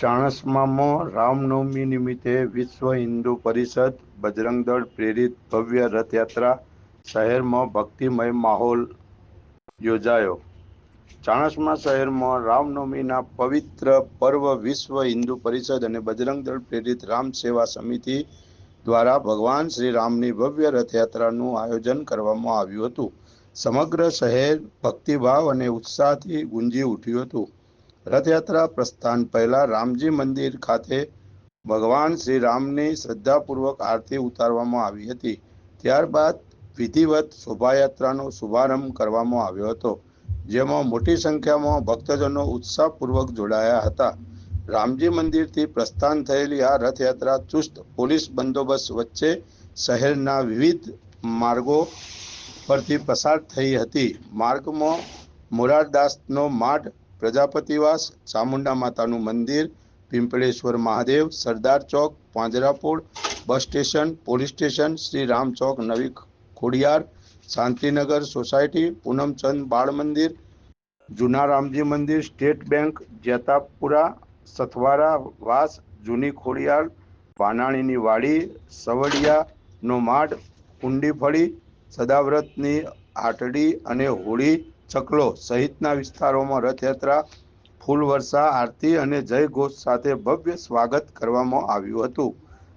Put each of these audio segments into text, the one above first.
ચાણસ્મામાં રામનવમી નિમિત્તે વિશ્વ હિન્દુ પરિષદ બજરંગ દળ પ્રેરિત ભવ્ય રથયાત્રા શહેરમાં ભક્તિમય માહોલ યોજાયો। ચાણસ્મા શહેરમાં રામનવમીના પવિત્ર પર્વ વિશ્વ હિન્દુ પરિષદ અને બજરંગ દળ પ્રેરિત રામ સેવા સમિતિ દ્વારા ભગવાન શ્રી રામની ભવ્ય રથયાત્રાનું આયોજન કરવામાં આવ્યું હતું। સમગ્ર શહેર ભક્તિભાવ અને ઉત્સાહથી ગુંજી ઉઠ્યું હતું। રથયાત્રા પ્રસ્થાન પહેલા રામજી મંદિર ખાતે ભગવાન શ્રી રામની શ્રદ્ધાપૂર્વક આરતી ઉતારવામાં આવી હતી। ત્યારબાદ વિધિવત શોભાયાત્રાનો શુભારંભ કરવામાં આવ્યો હતો, જેમાં મોટી સંખ્યામાં ભક્તજનો ઉત્સાહપૂર્વક જોડાયા હતા। રામજી મંદિરથી પ્રસ્થાન થયેલી આ રથયાત્રા ચુસ્ત પોલીસ બંદોબસ્ત વચ્ચે શહેરના વિવિધ માર્ગો પરથી પસાર થઈ હતી। માર્ગમાં મોરારદાસનો માઠ, પ્રજાપતિવાસ, ચામુંડા માતાનું મંદિર, પિંપળેશ્વર મહાદેવ, સરદાર ચોક, Panjrapol bus station, police station, Shri Ram ચોક, નવી ખોડિયાર, શાંતિનગર સોસાયટી, પૂનમચંદ બાળ મંદિર, જૂના રામજી મંદિર, સ્ટેટ બેંક, જેતાપુરા, સથવારા વાસ, જૂની ખોડિયાર, વાનાણીની વાડી, સવડિયાનો માઠ, કુંડીફળી, સદાવ્રતની આટડી અને હોળી ચકલો સહિતના વિસ્તારોમાં રથયાત્રા ફૂલવર્ષા, આરતી અને જય ઘોષ સાથે ભવ્ય સ્વાગત કરવામાં આવ્યું હતું।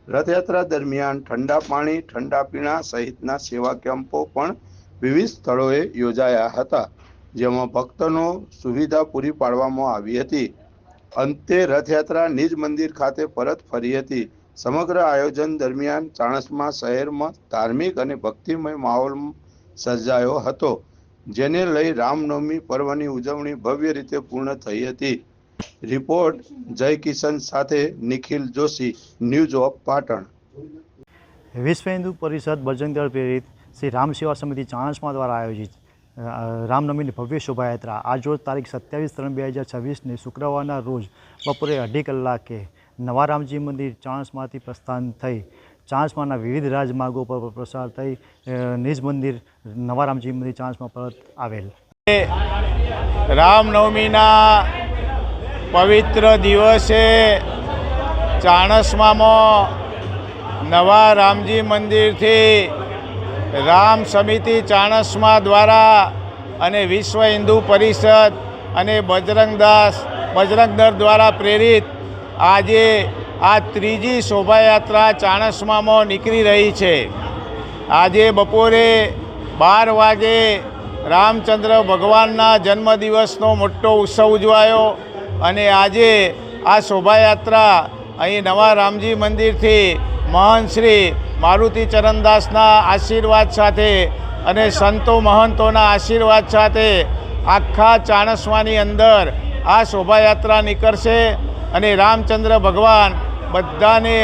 રથયાત્રા દરમિયાન ઠંડા પાણી, ઠંડા પીણા સહિતના સેવા કેમ્પો પણ વિવિધ સ્થળોએ યોજાયા હતા, જેમાં ભક્તોનો સુવિધા પૂરી પાડવામાં આવી હતી। અંતે રથયાત્રા નિજ મંદિર ખાતે પરત ફરી હતી। સમગ્ર આયોજન દરમિયાન ચાણસ્મા શહેરમાં ધાર્મિક અને ભક્તિમય માહોલ સર્જાયો હતો, જેને લઈ રામનવમી પર્વની ઉજવણી ભવ્ય રીતે પૂર્ણ થઈ હતી। રિપોર્ટ જય કિશન સાથે નિખિલ જોશી, ન્યૂઝ ઓફ પાટણ। વિશ્વ હિન્દુ પરિષદ બજરંગ દળ પ્રેરિત શ્રી રામ સેવા સમિતિ ચાણસ્મા દ્વારા આયોજિત રામનવમીની ભવ્ય શોભાયાત્રા આજરોજ તારીખ 27/3/2026ને શુક્રવારના રોજ બપોરે 2:30 કલાકે નવા રામજી મંદિર ચાણસ્માથી પ્રસ્થાન થઈ ચાણસ્માના વિવિધ રાજમાર્ગો પર પ્રસાર થઈ નિજ મંદિર નવા રામજી મંદિર ચાણસ્મા પરત આવેલ। રામનવમીના પવિત્ર દિવસે ચાણસ્મામાં નવા રામજી મંદિરથી રામ સમિતિ ચાણસ્મા દ્વારા અને વિશ્વ હિન્દુ પરિષદ અને બજરંગ દળ દ્વારા પ્રેરિત આજે આ ત્રીજી શોભાયાત્રા ચાણસ્મામાં નીકળી રહી છે। આજે બપોરે 12 વાગે રામચંદ્ર ભગવાનના જન્મદિવસનો મોટો ઉત્સવ ઉજવાયો અને આજે આ શોભાયાત્રા અહીં નવા રામજી મંદિરથી મહંત શ્રી મારુતિ ચરણદાસના આશીર્વાદ સાથે અને સંતો મહંતોના આશીર્વાદ સાથે આખા ચાણસ્માની અંદર આ શોભાયાત્રા નીકળશે અને રામચંદ્ર ભગવાન બધાને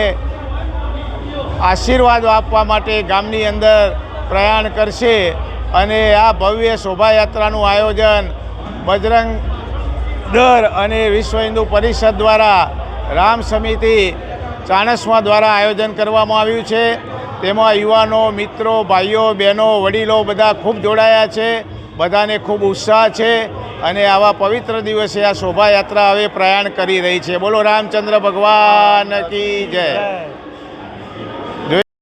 આશીર્વાદ આપવા માટે ગામની અંદર પ્રયાણ કરશે અને આ ભવ્ય શોભાયાત્રાનું આયોજન બજરંગ દળ અને વિશ્વ હિન્દુ પરિષદ દ્વારા રામ સમિતિ ચાણસ્મા દ્વારા આયોજન કરવામાં આવ્યું છે। તેમાં યુવાનો, મિત્રો, ભાઈઓ, બહેનો, વડીલો બધા ખૂબ જોડાયા છે। બધાને ખૂબ ઉત્સાહ છે અને આવા પવિત્ર દિવસે આ શોભાયાત્રા હવે પ્રયાણ કરી રહી છે। બોલો રામચંદ્ર ભગવાન કી જય।